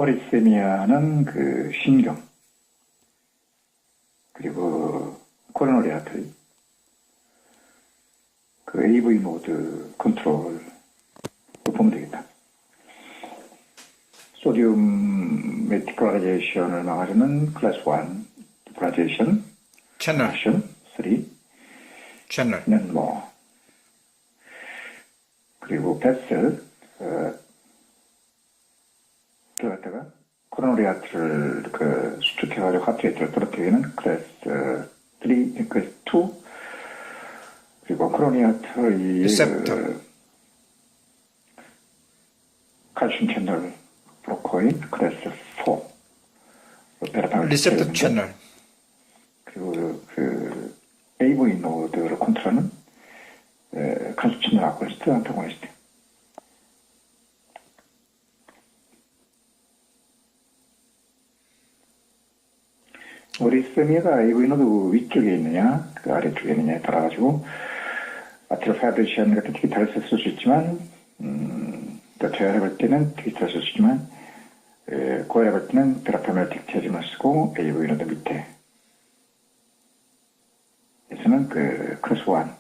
어리세미아는 그 신경, 그리고 코로너리 아터리, 그 AV 노드 컨트롤 보면 되겠다. 소디움 메티클라이제이션을 막아주는 클래스 1 디플라이제이션, 채널, 3, 채널, 뭐 그리고 베슬 들어갔다가 코로너리 아트를 그 수축해가지고 하트레이트를 떨어뜨리는 클래스 3, 클래스 2, 그리고 코로너리 아트의 리셉터, 칼슘 채널 브로커인 클래스 4 리셉터 채널, 그리고 그 AV 노드를 컨트롤하는 칼슘 채널 아고니스트, 안타고니스트. 어리스미아가 AV 노드 위쪽에 있느냐, 그 아래쪽에 있느냐에 따라가지고 아트로 파이브레이션 같은 디지털을 쓸 수 있지만, 또 제어해볼 때는 디지털을 쓸 수 있지만, 고해볼 때는 드라파멜틱 체즘을 쓰고 AV 노드 밑에 에서는 그 클래스 1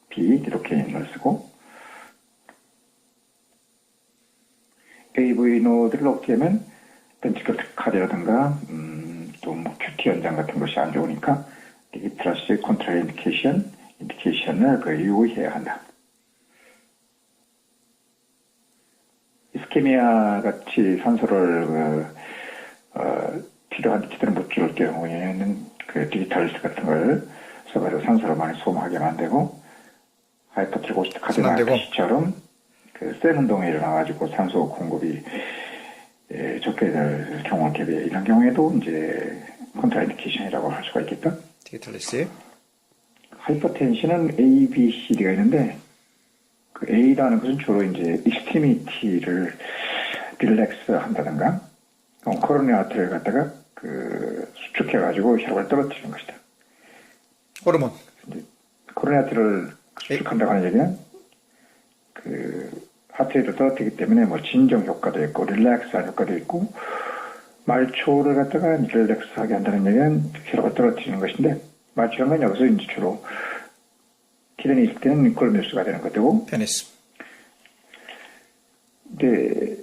B 리도케인을 쓰고, AV 노드를 높게 하면 벤치클 카드라든가 또뭐 큐티 연장 같은 것이 안 좋으니까 디지털스 컨트롤 인디케이션을 그 유의해야 한다. 이스케미아 같이 산소를 필요한 제대로 못 줄 경우에는 그 디지털스 같은 걸 써가지고 산소를 많이 소모하게 만들고, 하이퍼트로고스트 카디나크시처럼 그 센 운동이 일어나가지고 산소 공급이 적게 될 경우 대비해 이런 경우에도 이제 컨트라인디케이션이라고 할 수가 있겠다. 디지털리스. 하이퍼텐션은 A, B, C, D가 있는데 그 A라는 것은 주로 이제 익스트리미티를 릴렉스 한다든가 코로네 아트를 갖다가 그 수축해가지고 혈압을 떨어뜨리는 것이다. 호르몬. 코로네 아트를 수축한다고 하는 얘기는 그 하트레이트를 떨어뜨리기 때문에 뭐 진정 효과도 있고 릴렉스한 효과도 있고, 말초를 갖다가 릴렉스하게 한다는 얘기는 혈압을 떨어뜨리는 것인데, 말초라는 건 여기서 이제 주로 키드니 있을 때는 니콜뮤스가 되는 것이고, 페니스. 근데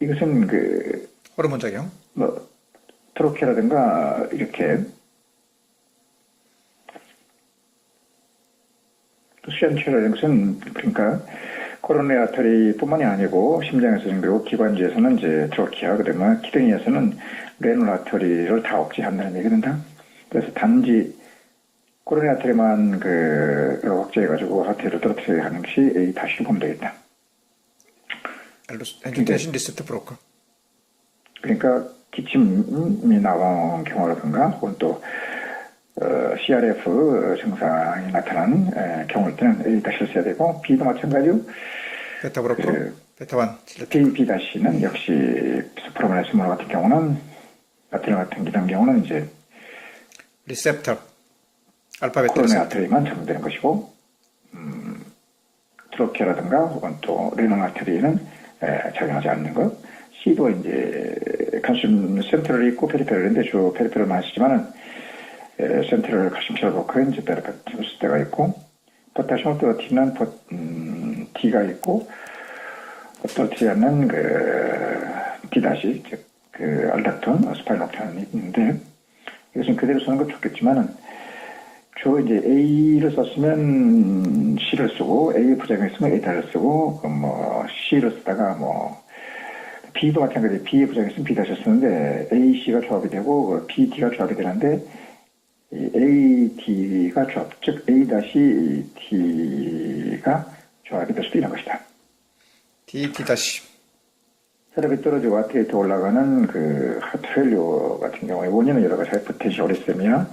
이것은 그 호르몬 작용. 뭐 트로케라든가 이렇게 수연체라는 것은 그러니까 코로네 아터리뿐만이 아니고 심장에서는, 그리고 기관지에서는 이제 트로키아, 그다음에 키드니에서는 레놀 아터리를 다 억제한다는 얘기입니다. 그래서 단지 코로네 아터리만 그 억제해가지고 하트를 떨어뜨려야 하는 것이 A 다시 보면 되겠다. 엔지텐션 리셉터 브로커. 그러니까 기침이 나온 경우라든가 혹은 또 CRF 증상이 나타나는 경우일 때는 A 다시를 써야 되고, B도 마찬가지로 베타 브로커, 베타 1. B 다시는 역시 프로메나스모 같은 경우는 아트리 같은 이런 경우는 이제 리셉터, 알파 베타 코로네 리셉터. 아트리만 적용되는 것이고, 트로케라든가 혹은 또 레논 아트리는 적용하지 않는 것. C도 이제 칼슘 센트럴이 있고 페리페럴인데 주로 페리페럴만 쓰지만은 센트럴 칼슘 셔버크에 이제 페리페럴 쓸 때가 있고, 포타시움 떨어뜨리는 D가 있고, 떨어뜨리는 그 D 다시 그 알닥톤, 스파이록탄이 있는데, 이것은 그대로 쓰는 건 좋겠지만은 주로 이제 A를 썼으면 C를 쓰고, A 부작용이 있으면 A를 쓰고, 뭐 C를 쓰다가 뭐 B도 마찬가지, B의 부작용이 있으면 B 다시 쓰는데 A, C가 조합이 되고 B, D가 조합이 되는데 A, D가 조합, 즉 A 다시 D가 조합이 될 수도 있는 것이다. D 다시. 혈압이 떨어지고 하트레이트 올라가는 그 하트 펠리오 같은 경우에 원인은 여러 가지, 하이퍼텐션, 어리세미아,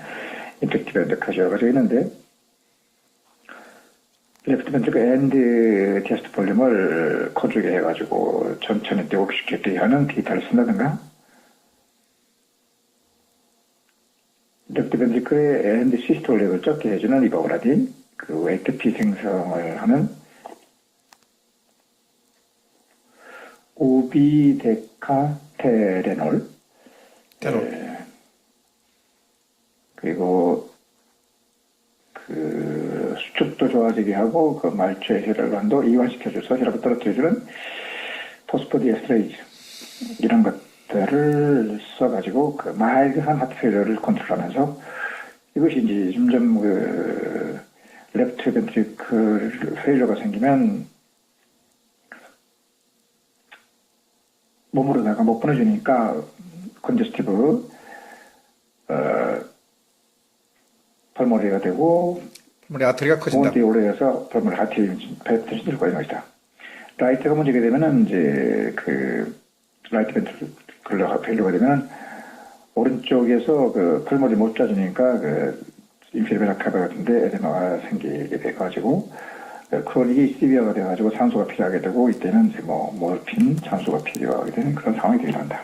인펙티브 엔도카시 여러 가지가 있는데, 레프트 벤트리클 엔드 테스트 볼륨을 커주게 해가지고 천천히 뛰고 쉽게 뛰게 하는 데이터를 쓴다든가, 레프트 벤트리클의 엔드 시스톨렉을 적게 해주는 이버그라딘, 그 웨이크피 생성을 하는 오비데카테레놀, 테놀. 그리고 그 수축도 좋아지게 하고 그 말초의 혈관도 이완시켜줘서 혈압을 떨어뜨려주는 포스포디에스트레이즈 이런 것들을 써가지고 그 마일드한 하트페일러를 컨트롤하면서 이것이 이제 점점 그 레프트 벤트리클 페일러가 생기면 몸으로다가 못 보내주니까 컨제스티브 펄모리가 되고 우리 아트리가 커진다. 호흡이 오래돼서 펄모리 하트이 들고 있는 것이다. 라이트가 문제가 되면은 이제 그 라이트 벤트리클 페일러가 되면 오른쪽에서 그 펄모리 못 짜주니까 그 인피리베라 카바 같은데 에데마가 생기게 돼가지고 크로닉이 시비어가 돼가지고 산소가 필요하게 되고 이때는 이제 뭐 모르핀, 산소가 필요하게 되는 그런 상황이 되게 한다.